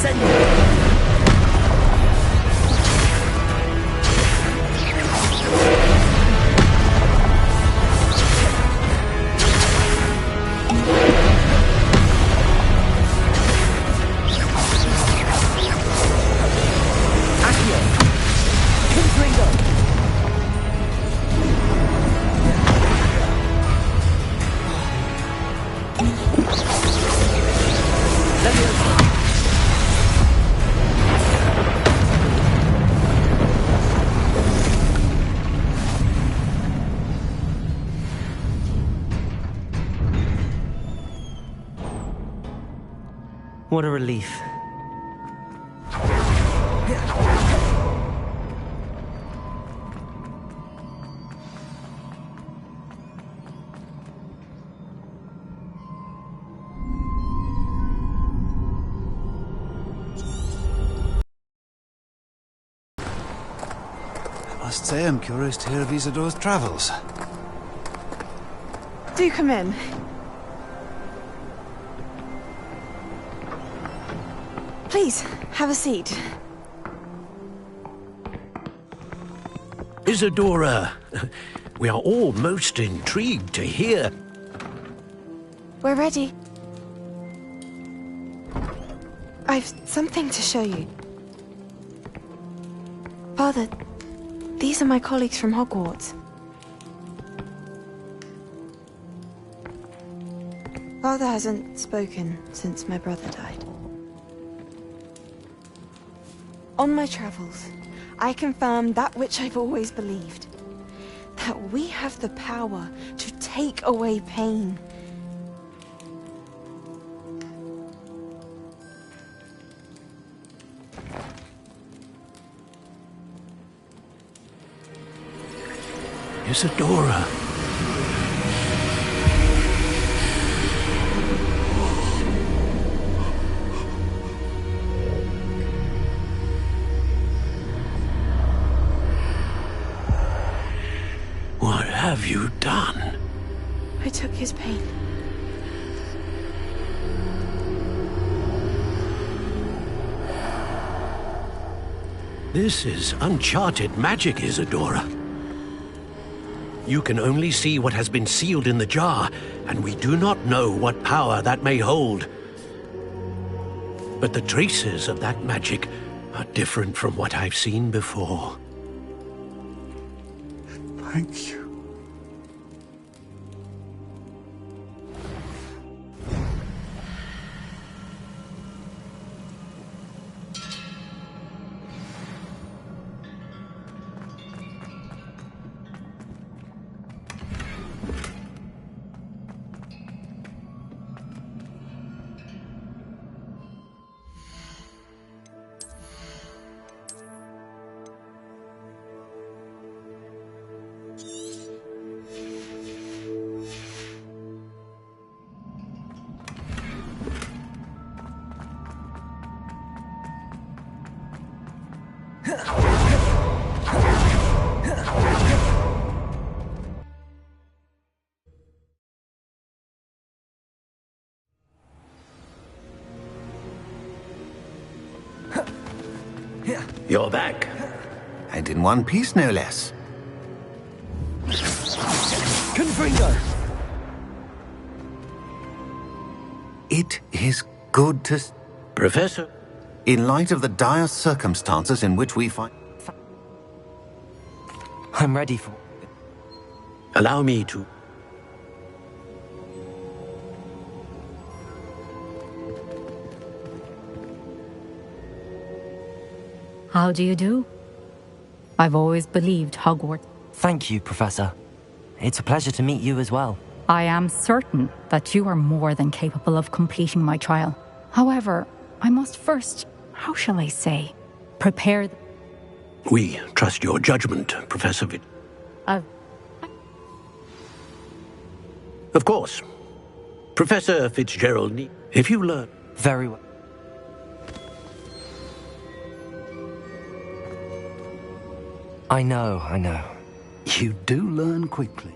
Ascending. What a relief. I must say I'm curious to hear of Isadore's travels. Do come in. Please, have a seat. Isadora, we are all most intrigued to hear. We're ready. I've something to show you. Father, these are my colleagues from Hogwarts. Father hasn't spoken since my brother died. On my travels, I confirmed that which I've always believed. That we have the power to take away pain. Isadora. What have you done? I took his pain. This is uncharted magic, Isadora. You can only see what has been sealed in the jar, and we do not know what power that may hold. But the traces of that magic are different from what I've seen before. Thank you. You're back. And in one piece, no less. Confringo! It is good to... Professor? In light of the dire circumstances in which we find... I'm ready for... Allow me to... How do you do? I've always believed Hogwarts. Thank you, Professor. It's a pleasure to meet you as well. I am certain that you are more than capable of completing my trial. However, I must first, how shall I say, prepare the... We trust your judgment, Professor Vitt. Of course. Professor Fitzgerald, if you learn... Very well. I know. You do learn quickly.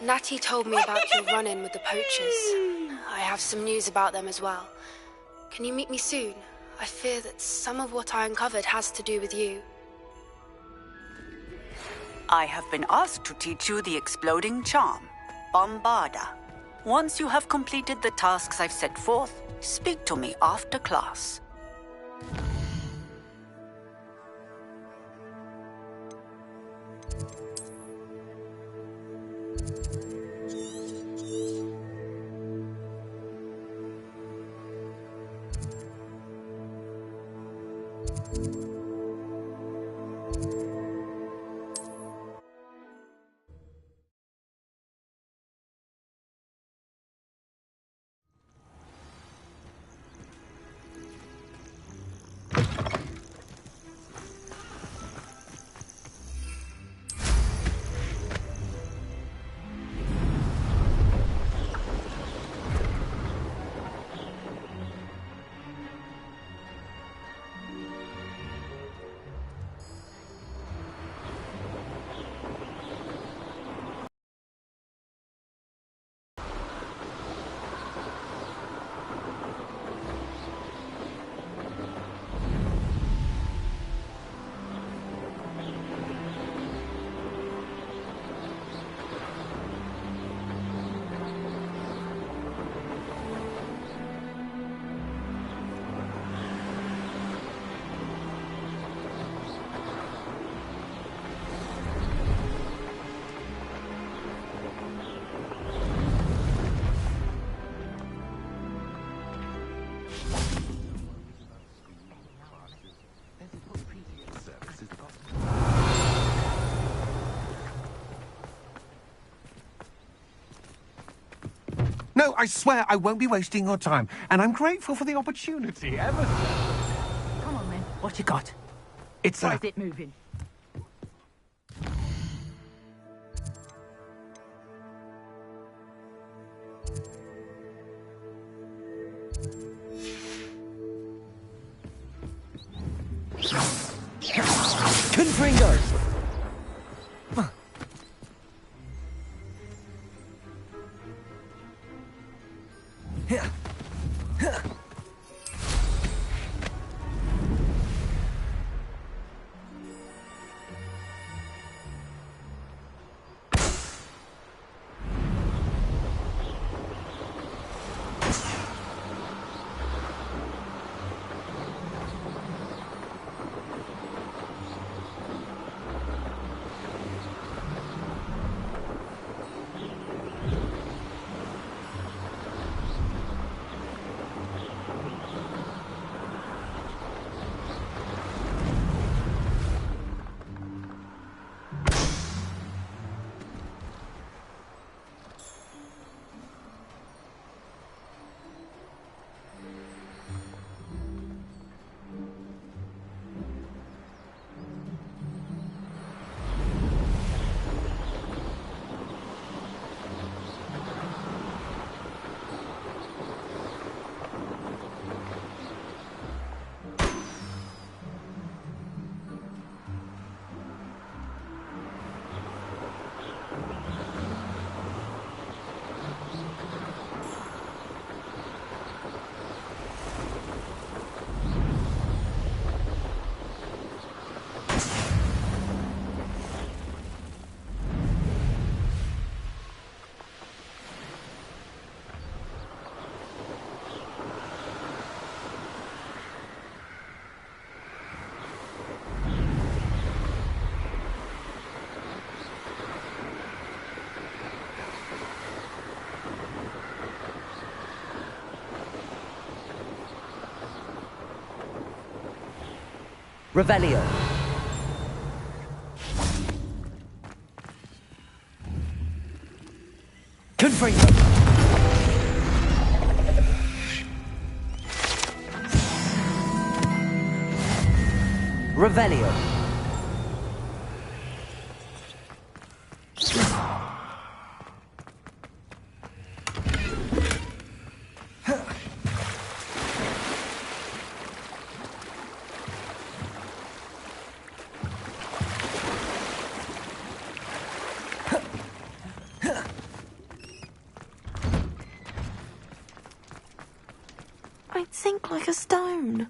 Natty told me about your run-in with the poachers. I have some news about them as well. Can you meet me soon? I fear that some of what I uncovered has to do with you. I have been asked to teach you the exploding charm, Bombarda. Once you have completed the tasks I've set forth, speak to me after class. No, I swear I won't be wasting your time, and I'm grateful for the opportunity, ever so. Come on, then. What you got? It's Why is it moving? Confringo! Revelio. Confringo. Revelio. I'd sink like a stone.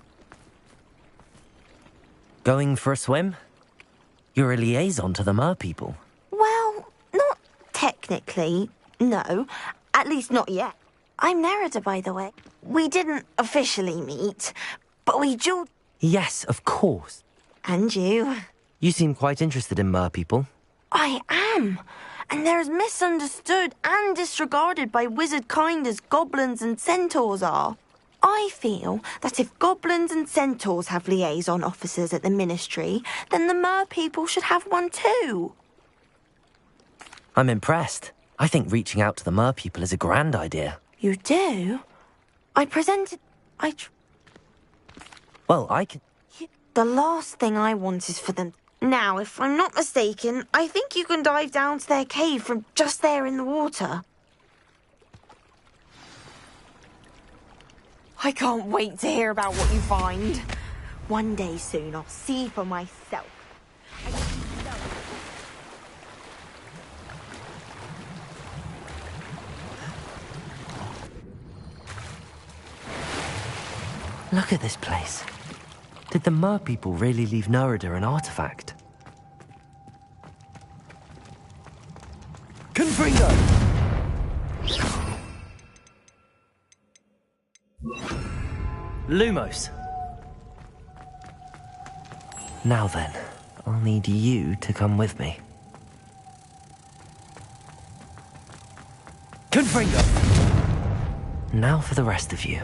Going for a swim? You're a liaison to the Mer people. Well, not technically, no. At least not yet. I'm Nerida, by the way. We didn't officially meet, but we jawed... Yes, of course. And you. You seem quite interested in Mer people. I am. And they're as misunderstood and disregarded by wizard kind as goblins and centaurs are. I feel that if goblins and centaurs have liaison officers at the Ministry, then the Mer people should have one too. I'm impressed. I think reaching out to the Mer people is a grand idea. You do? Well, I can... The last thing I want is for them... Now, if I'm not mistaken, I think you can dive down to their cave from just there in the water. I can't wait to hear about what you find. One day soon, I'll see for myself. Look at this place. Did the Mer people really leave Nerida an artifact? Confringo! Lumos. Now then, I'll need you to come with me. Confringo! Now for the rest of you.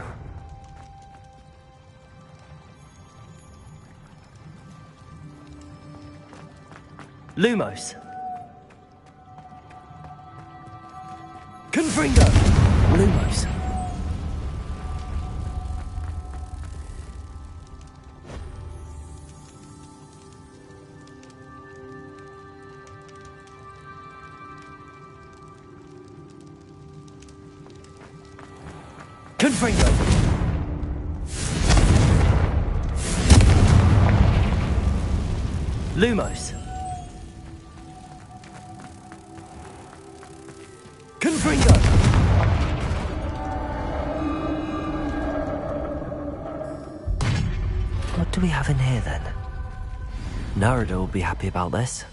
Lumos. Confringo! Lumos. Confringo! Lumos. Confringo! What do we have in here then? Nerida will be happy about this.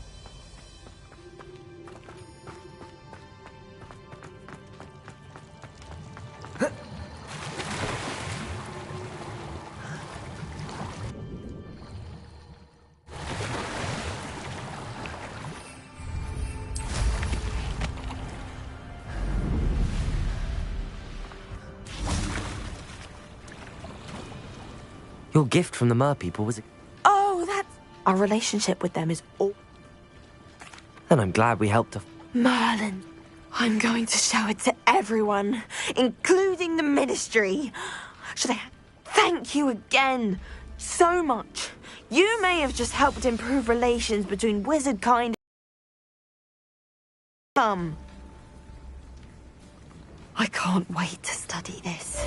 Your gift from the Mer people was... Oh, that's... Our relationship with them is all... And I'm glad we helped to... Merlin, I'm going to show it to everyone, including the Ministry. Should I thank you again so much? You may have just helped improve relations between wizard kind... I can't wait to study this.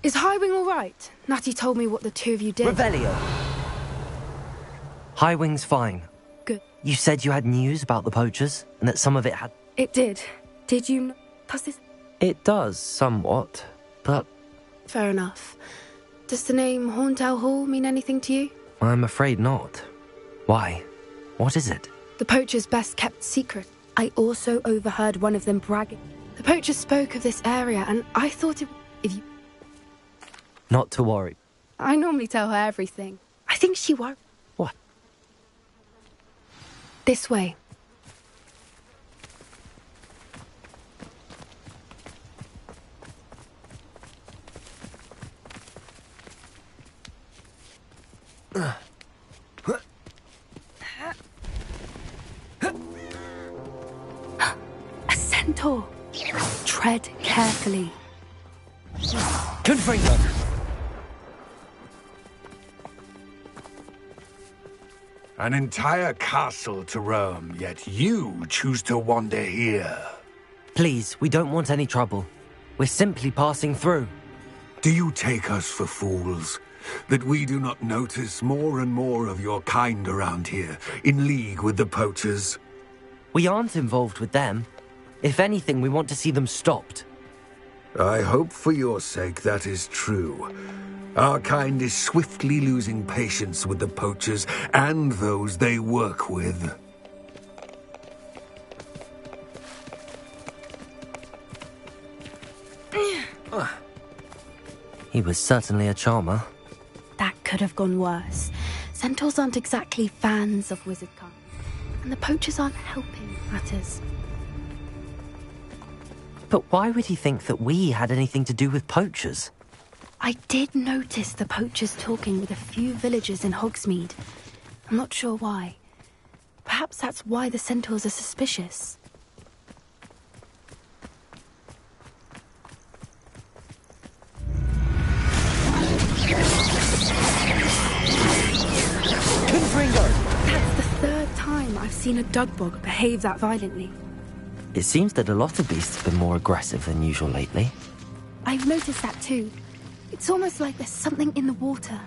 Is Highwing all right? Natty told me what the two of you did. Revelio. Highwing's fine. Good. You said you had news about the poachers, and that some of it had... It did. Did you... Does this... It does, somewhat, but... Fair enough. Does the name Horntail Hall mean anything to you? I'm afraid not. Why? What is it? The poachers' best kept secret. I also overheard one of them bragging. The poachers spoke of this area, and I thought if you... Not to worry. I normally tell her everything. I think she won't. What? This way. A centaur. Tread carefully. Confringo! An entire castle to roam, yet you choose to wander here. Please, we don't want any trouble. We're simply passing through. Do you take us for fools? That we do not notice more and more of your kind around here, in league with the poachers? We aren't involved with them. If anything, we want to see them stopped. I hope for your sake that is true. Our kind is swiftly losing patience with the poachers and those they work with. He was certainly a charmer. That could have gone worse. Centaurs aren't exactly fans of wizard kind, and the poachers aren't helping matters. But why would he think that we had anything to do with poachers? I did notice the poachers talking with a few villagers in Hogsmeade. I'm not sure why. Perhaps that's why the centaurs are suspicious. Confringo! That's the third time I've seen a dugbog behave that violently. It seems that a lot of beasts have been more aggressive than usual lately. I've noticed that too. It's almost like there's something in the water.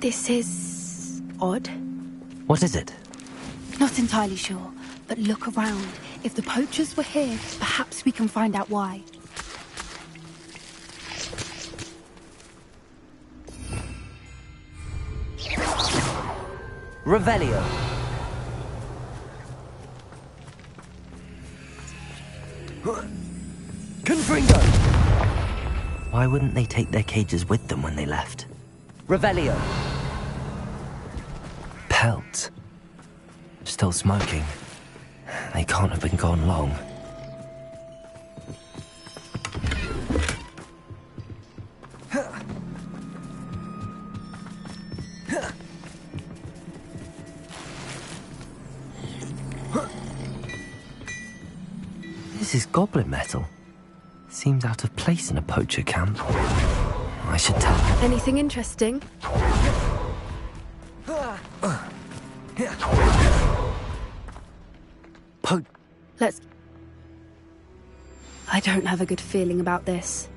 This is odd. What is it? Not entirely sure, but look around. If the poachers were here, perhaps we can find out why. Revelio. Confringo! Why wouldn't they take their cages with them when they left? Revelio. Pelts. Still smoking. They can't have been gone long. This is goblin metal. Seems out of place in a poacher camp. I should tell them. Anything interesting? Let's... I don't have a good feeling about this.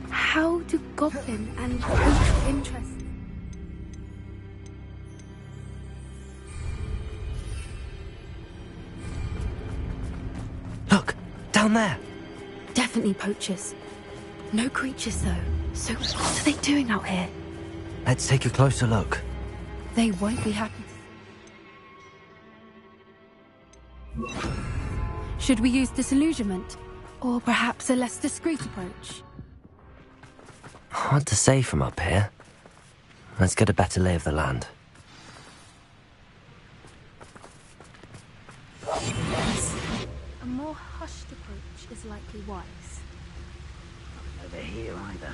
How do goblin and poacher interest? Look, down there. Definitely poachers. No creatures though. So what are they doing out here? Let's take a closer look. They won't be happy. Should we use disillusionment? Or perhaps a less discreet approach? Hard to say from up here. Let's get a better lay of the land. A more hushed approach is likely wise. Not over here either.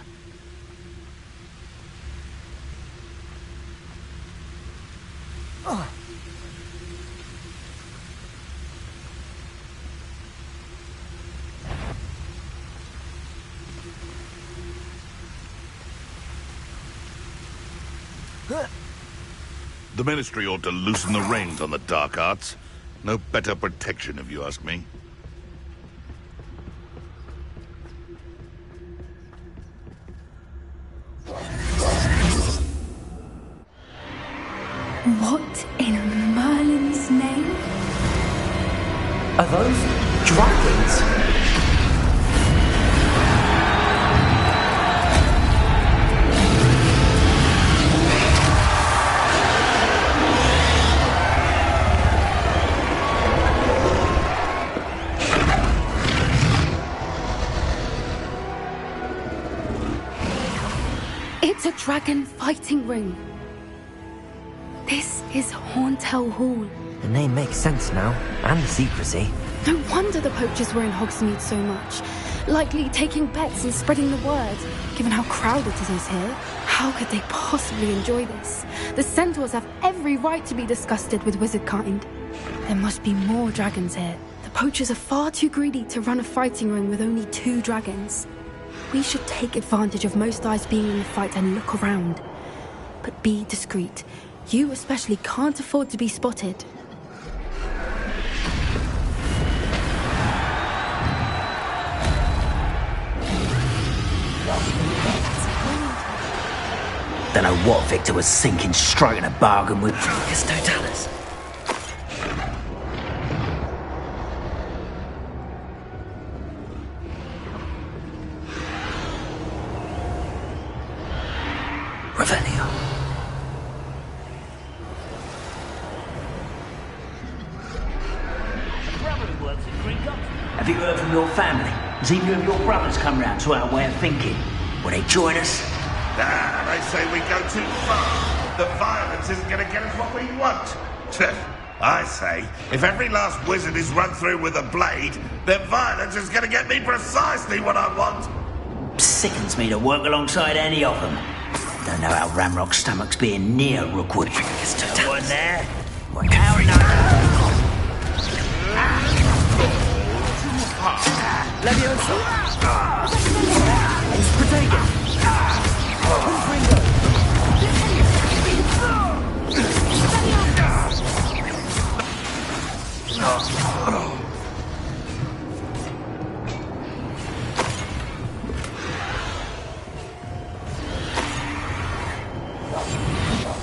The Ministry ought to loosen the reins on the dark arts. No better protection, if you ask me. What in Merlin's name? Are those dragons? It's a dragon fighting ring. This is Horntail Hall. The name makes sense now, and the secrecy. No wonder the poachers were in Hogsmeade so much. Likely taking bets and spreading the word, given how crowded it is here. How could they possibly enjoy this? The centaurs have every right to be disgusted with wizard kind. There must be more dragons here. The poachers are far too greedy to run a fighting ring with only 2 dragons. We should take advantage of most eyes being in the fight and look around. But be discreet. You especially can't afford to be spotted. Don't know what Victor was thinking, striking a bargain with Totalis. Revelio. Have you heard from your family? Has either of your brothers come round to our way of thinking? Will they join us? Nah, they say we go too far. The violence isn't going to get us what we want. I say, if every last wizard is run through with a blade, then violence is going to get me precisely what I want. Sickens me to work alongside any of them. Don't know how Ramrock's stomach's being near Rookwood. No one there. How no? Leviosa! Let's protect it!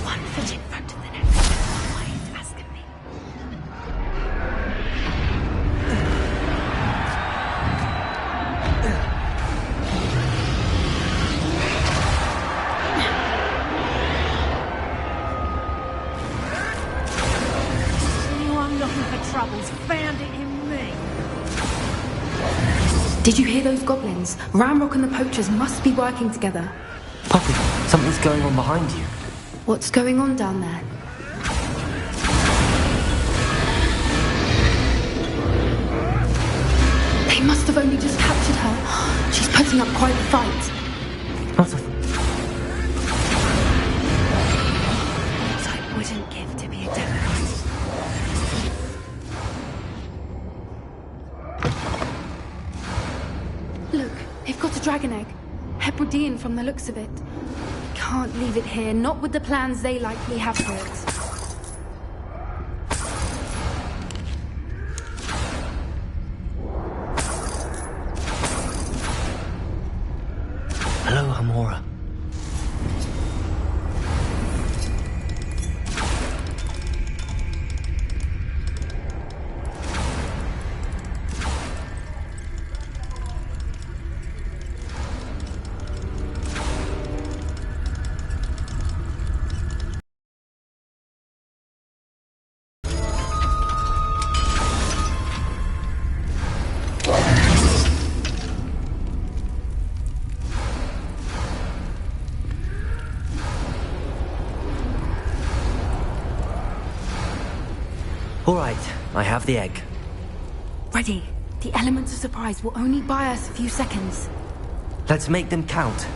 One foot in front of the next. Why are you asking me? Anyone looking for trouble's found it in me. Did you hear those goblins? Ramrock and the poachers must be working together. Poppy, something's going on behind you. What's going on down there? They must have only just captured her. She's putting up quite a fight. Not a... What I wouldn't give to be a Democrat. Look, they've got a dragon egg. Hebridean from the looks of it. Can't leave it here, not with the plans they likely have for it. Hello, Hamora. All right, I have the egg. Ready. The elements of surprise will only buy us a few seconds. Let's make them count.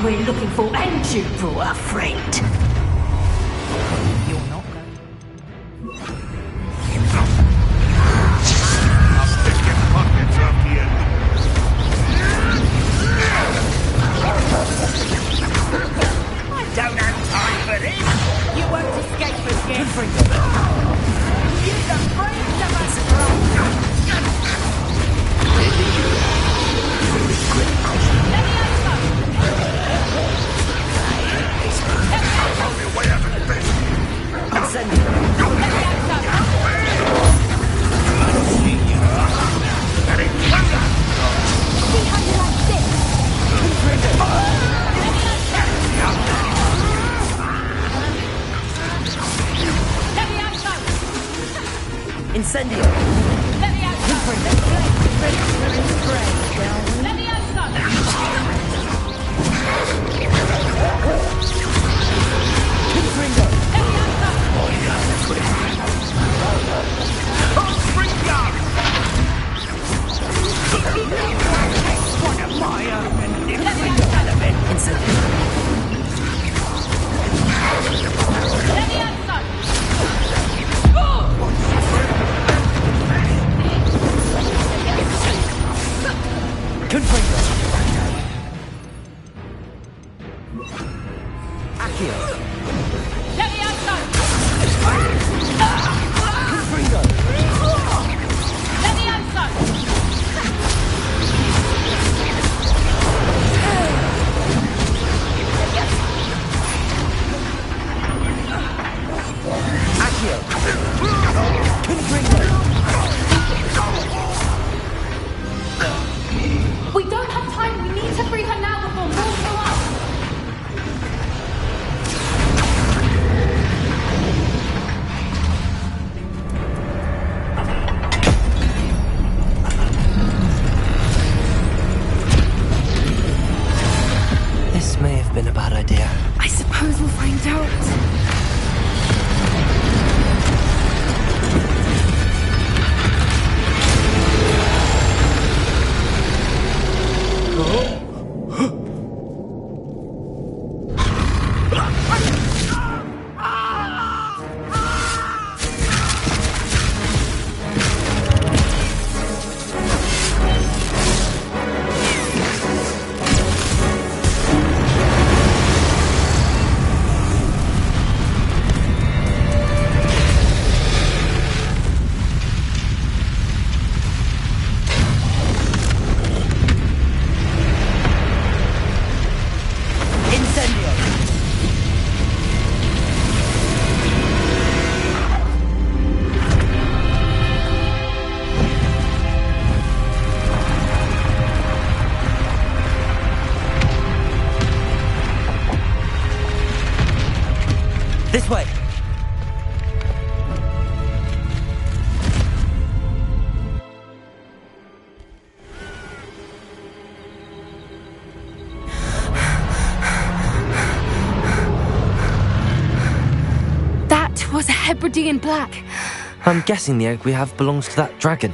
we're looking for, and you brought a friend. You're not going. I'll stick your pockets after you. I don't have time for this. You won't escape again. You're the brains of us. Incendio! One of my own and different element. Confringo! Accio! Confringo! Accio! Confringo! We don't have time. We need to free her now before more show up. This may have been a bad idea. I suppose we'll find out. This way! That was a Hebridean black. I'm guessing the egg we have belongs to that dragon.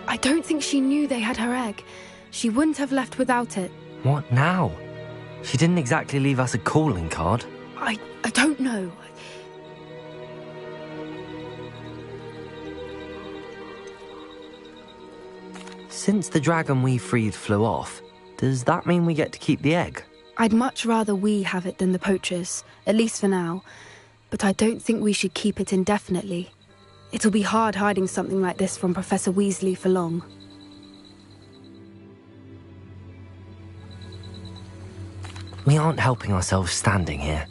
I don't think she knew they had her egg. She wouldn't have left without it. What now? She didn't exactly leave us a calling card. I don't know. Since the dragon we freed flew off, does that mean we get to keep the egg? I'd much rather we have it than the poachers, at least for now. But I don't think we should keep it indefinitely. It'll be hard hiding something like this from Professor Weasley for long. We aren't helping ourselves standing here.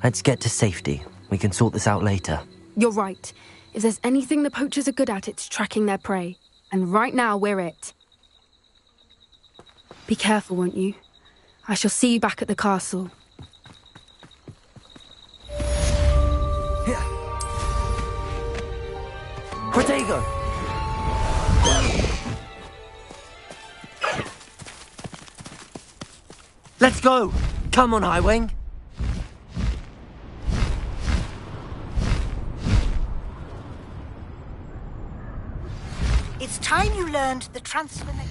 Let's get to safety. We can sort this out later. You're right. If there's anything the poachers are good at, it's tracking their prey. And right now, we're it. Be careful, won't you? I shall see you back at the castle. Protego! Let's go! Come on, Highwing! It's time you learned the transformation.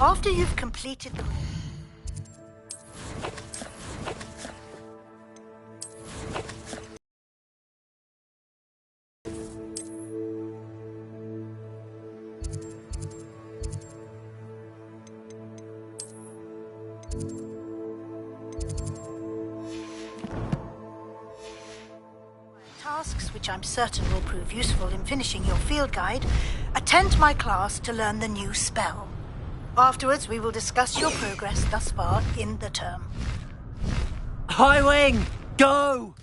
After you've completed the... tasks, which I'm certain will prove useful in finishing your field guide, attend my class to learn the new spell. Afterwards, we will discuss your progress thus far in the term. High Wing, go!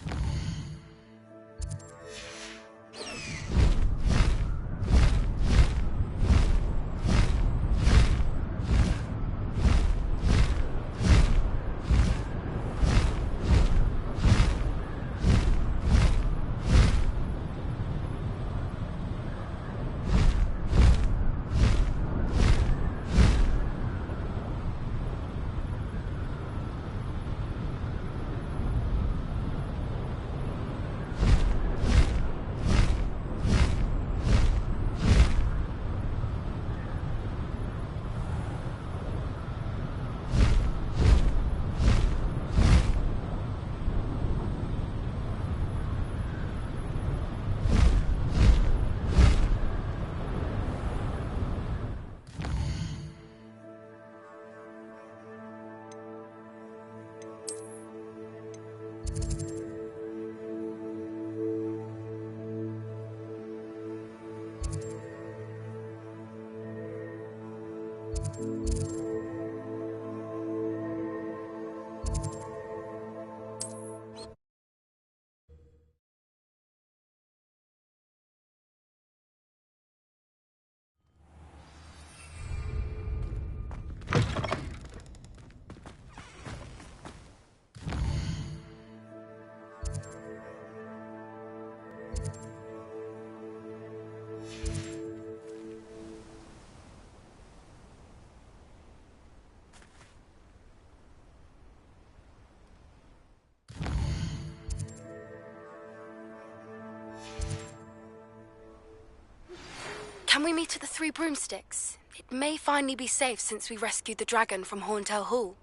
Can we meet at the Three Broomsticks? It may finally be safe since we rescued the dragon from Horntail Hall.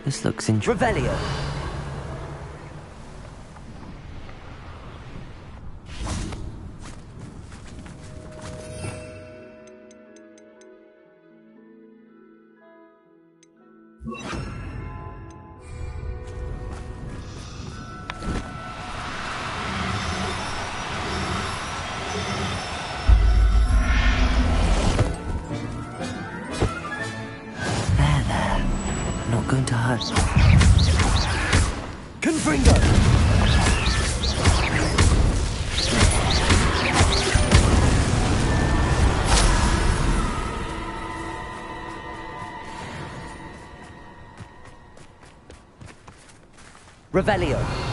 This looks interesting. Revelio. Going to hurt. Confringo! Revelio.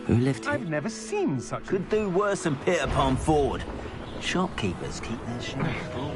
Who lived here? I've never seen such a... Could do worse than Peter Pan Ford. Shopkeepers keep their shelves full.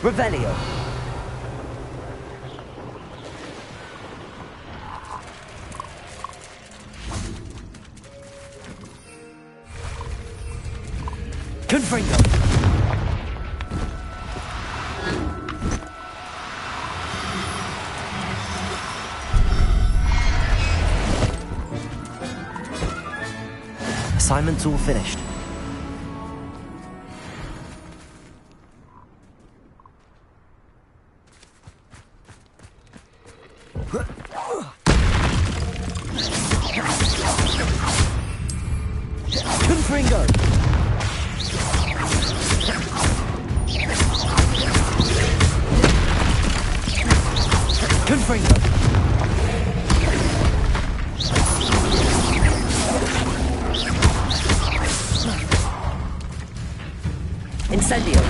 Revelio. Confringo. Assignment's all finished. Confringo. Confringo. Incendio.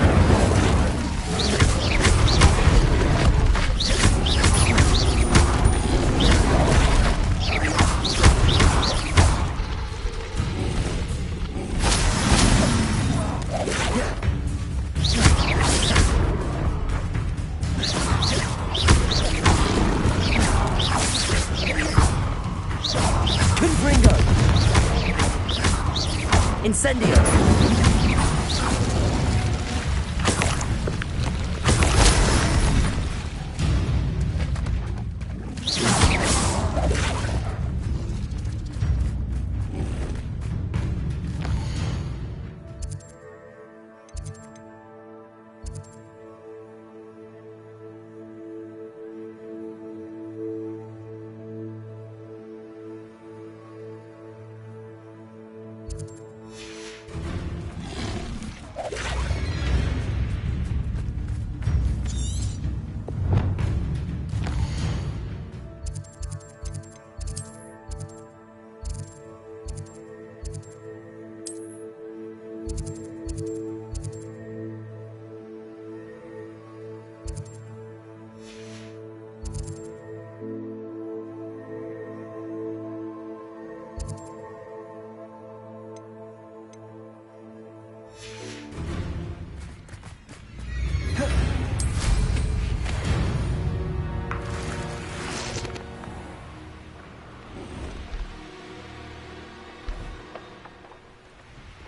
Confringo. Incendio.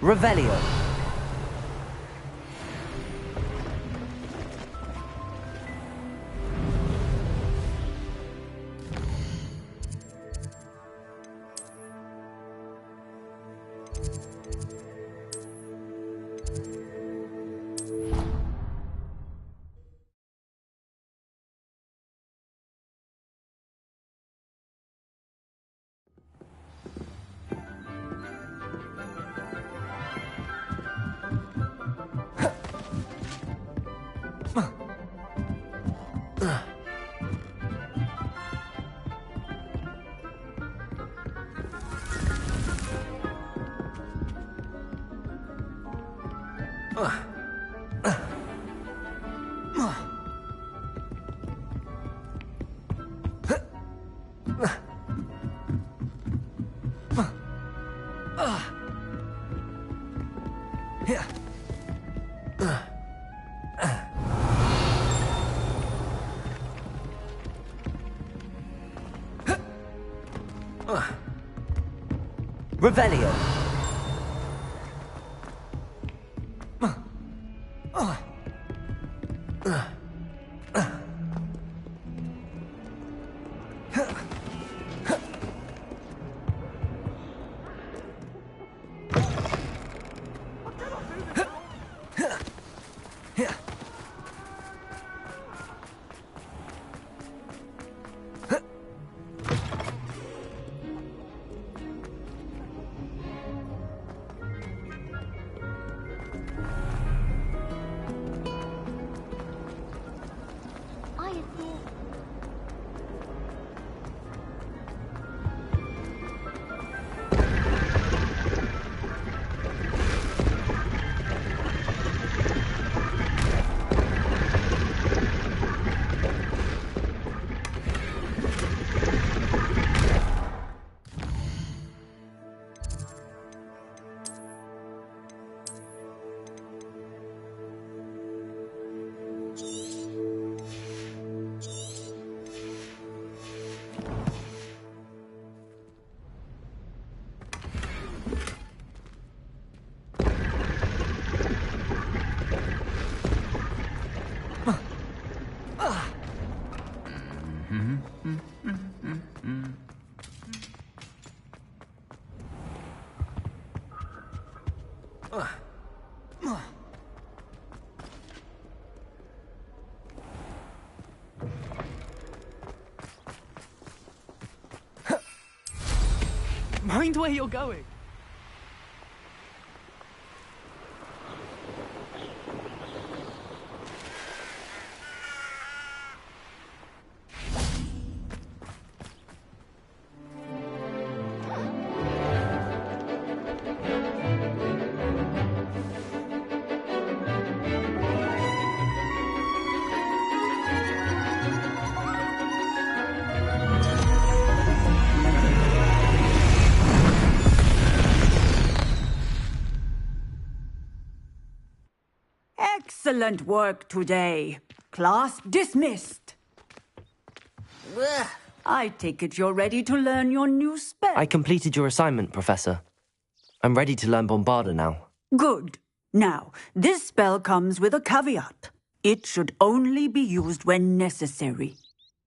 Revelio. Revelio. Mind where you're going. Excellent work today. Class dismissed. I take it you're ready to learn your new spell. I completed your assignment, Professor. I'm ready to learn Bombarda now. Good. Now, this spell comes with a caveat. It should only be used when necessary.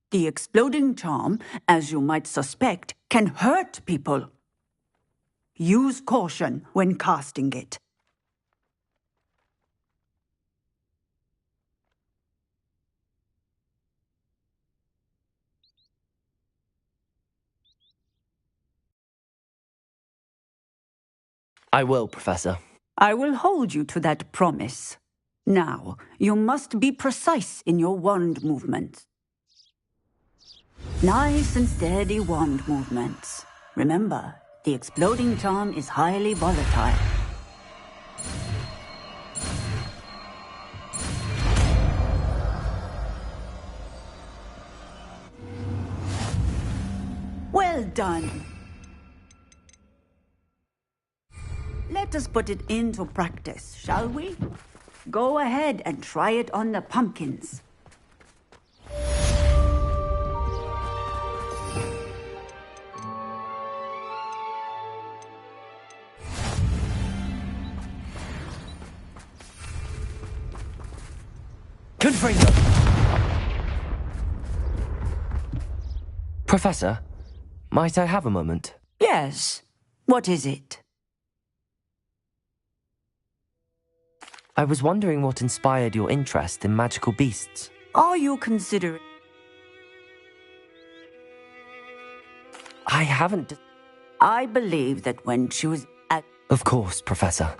The exploding charm, as you might suspect, can hurt people. Use caution when casting it. I will, Professor. I will hold you to that promise. Now, you must be precise in your wand movements. Nice and steady wand movements. Remember, the exploding charm is highly volatile. Well done. Let us put it into practice, shall we? Go ahead and try it on the pumpkins. Confringo! Professor, might I have a moment? Yes. What is it? I was wondering what inspired your interest in magical beasts. Are you considering... I haven't... I believe that when choosing... Of course, Professor.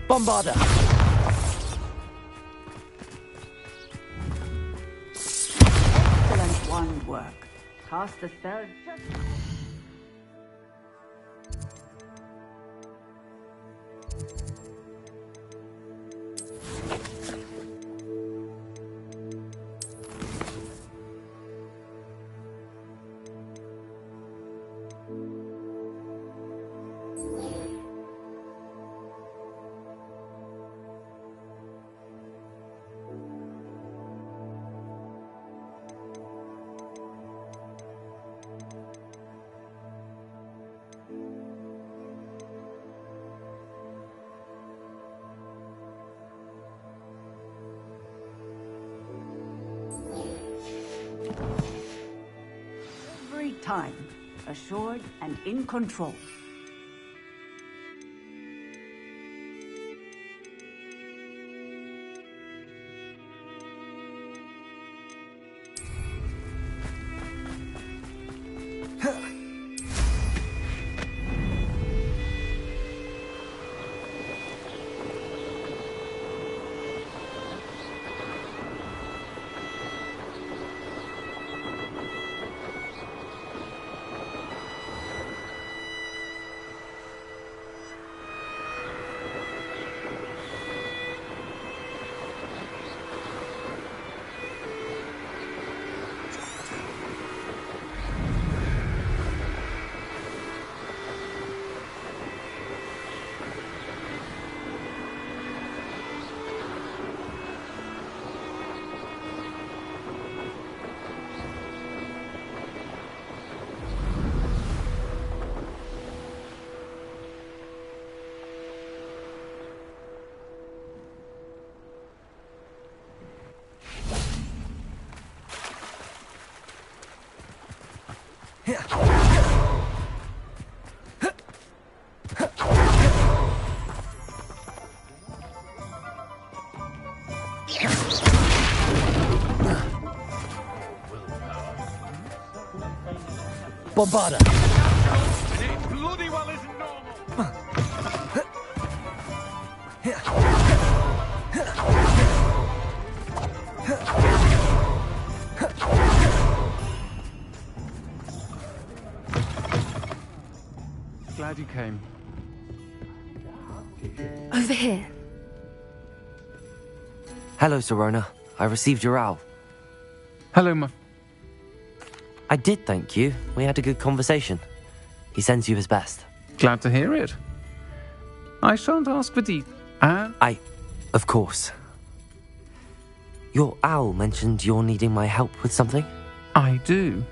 Bombarda! Excellent wand work. Cast the spell just... time, assured and in control. Bombarda! It bloody well isn't normal! Glad you came. Over here. Hello, Sirona. I received your owl. Hello, my... I did, thank you. We had a good conversation. He sends you his best. Glad to hear it. I shan't ask for Of course. Your owl mentioned you're needing my help with something? I do.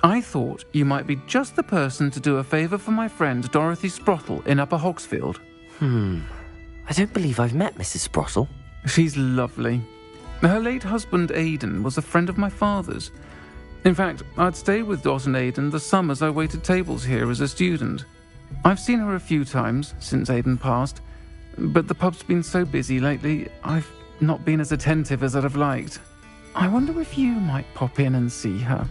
I thought you might be just the person to do a favour for my friend Dorothy Sprottle in Upper Hogsfield. I don't believe I've met Mrs. Sprottle. She's lovely. Her late husband Aidan was a friend of my father's. In fact, I'd stay with Dot and Aidan the summers I waited tables here as a student. I've seen her a few times since Aidan passed, but the pub's been so busy lately, I've not been as attentive as I'd have liked. I wonder if you might pop in and see her.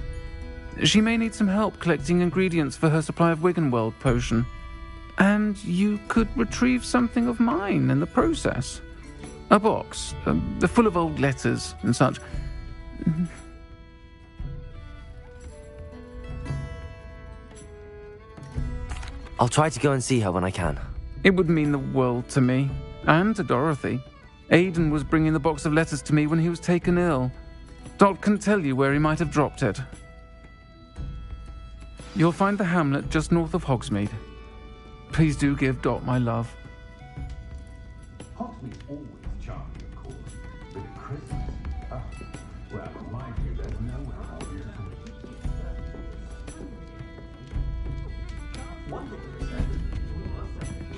She may need some help collecting ingredients for her supply of Wiggenweld potion. And you could retrieve something of mine in the process. A box, full of old letters and such. I'll try to go and see her when I can. It would mean the world to me, and to Dorothy. Aidan was bringing the box of letters to me when he was taken ill. Dot can tell you where he might have dropped it. You'll find the hamlet just north of Hogsmeade. Please do give Dot my love. Hogsmeade always charming, of course, but at Christmas, well, in my view, there's nowhere more beautiful.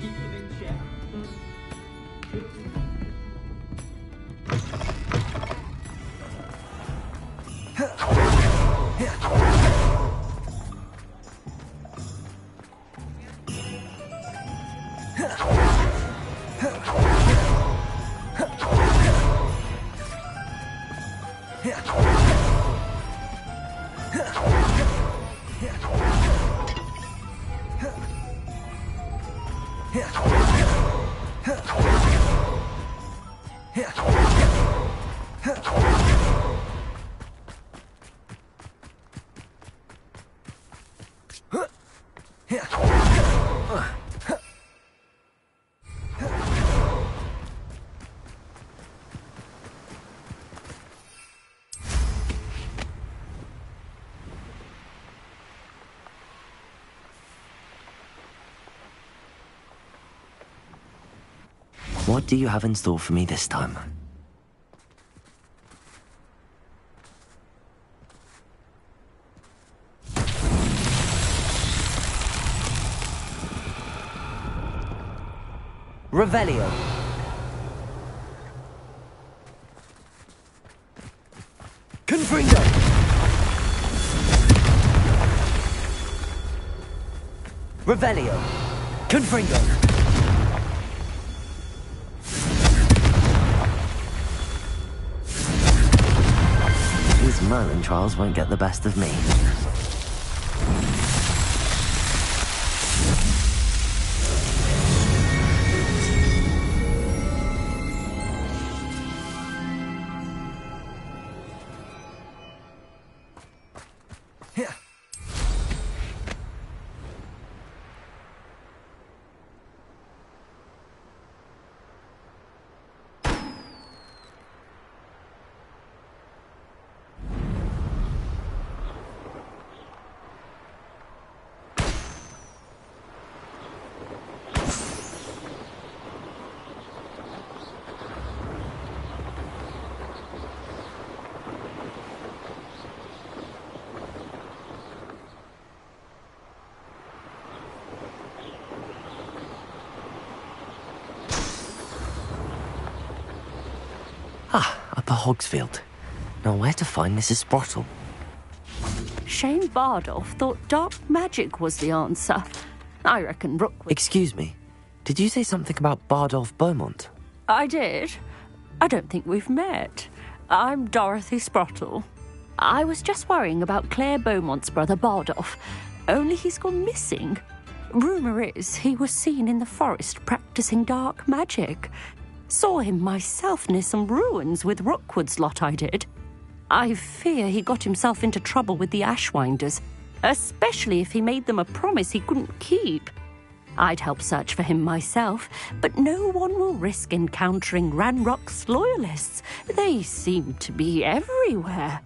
Keep them in check. What do you have in store for me this time? Revelio. Confringo. Revelio. Confringo. These Merlin trials won't get the best of me. Upper Hogsfield. Now where to find Mrs. Sprottle? Shane Bardolph thought dark magic was the answer. I reckon Rookwood... Excuse me. Did you say something about Bardolph Beaumont? I did. I don't think we've met. I'm Dorothy Sprottle. I was just worrying about Claire Beaumont's brother Bardolph. Only he's gone missing. Rumour is he was seen in the forest practicing dark magic. Saw him myself near some ruins with Rookwood's lot, I did. I fear he got himself into trouble with the Ashwinders, especially if he made them a promise he couldn't keep. I'd help search for him myself, but no one will risk encountering Ranrock's loyalists. They seem to be everywhere.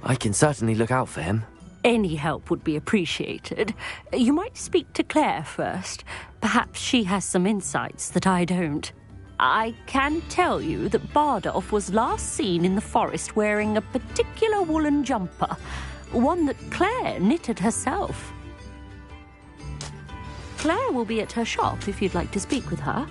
I can certainly look out for him. Any help would be appreciated. You might speak to Claire first. Perhaps she has some insights that I don't. I can tell you that Bardolph was last seen in the forest wearing a particular woolen jumper, one that Claire knitted herself. Claire will be at her shop if you'd like to speak with her.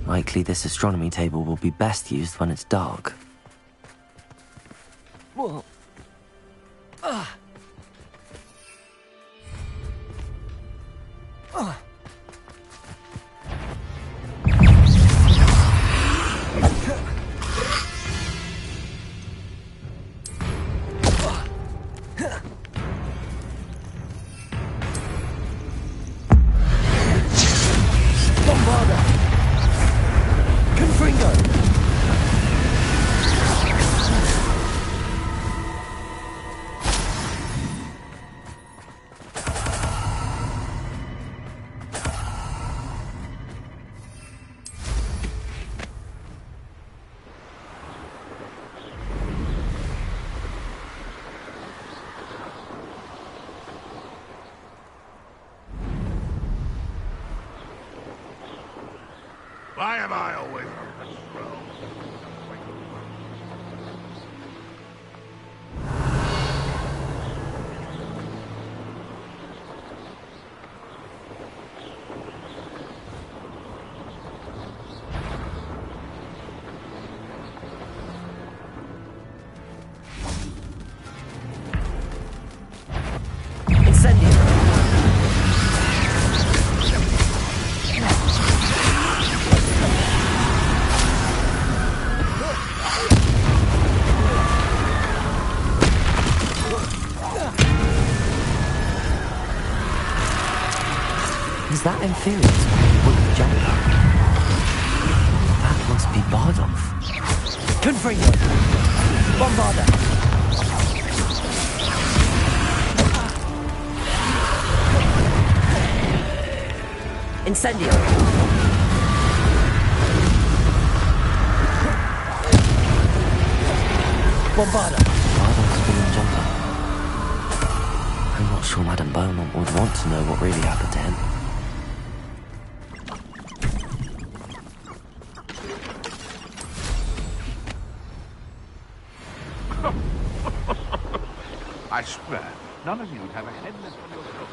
Likely this astronomy table will be best used when it's dark. Whoa. Why am I always on this road? Is that inferior to wooden jumper? That must be Bardolph. Confringo! Bombarda! Incendio! Bombarda! Bardolph's wooden jumper. I'm not sure Madame Beaumont would want to know what really happened to him. I swear, none of you'd have a head left on your shoulders.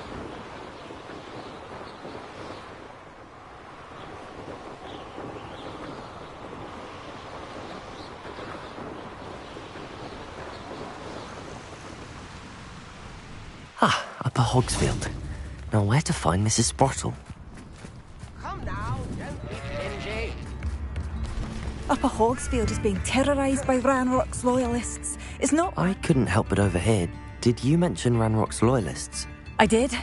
Ah, Upper Hogsfield. Now where to find Mrs. Sprottle? Come now, don't be stingy. Upper Hogsfield is being terrorised by Ranrock's loyalists. It's not... I couldn't help but overhear. Did you mention Ranrock's loyalists? I did.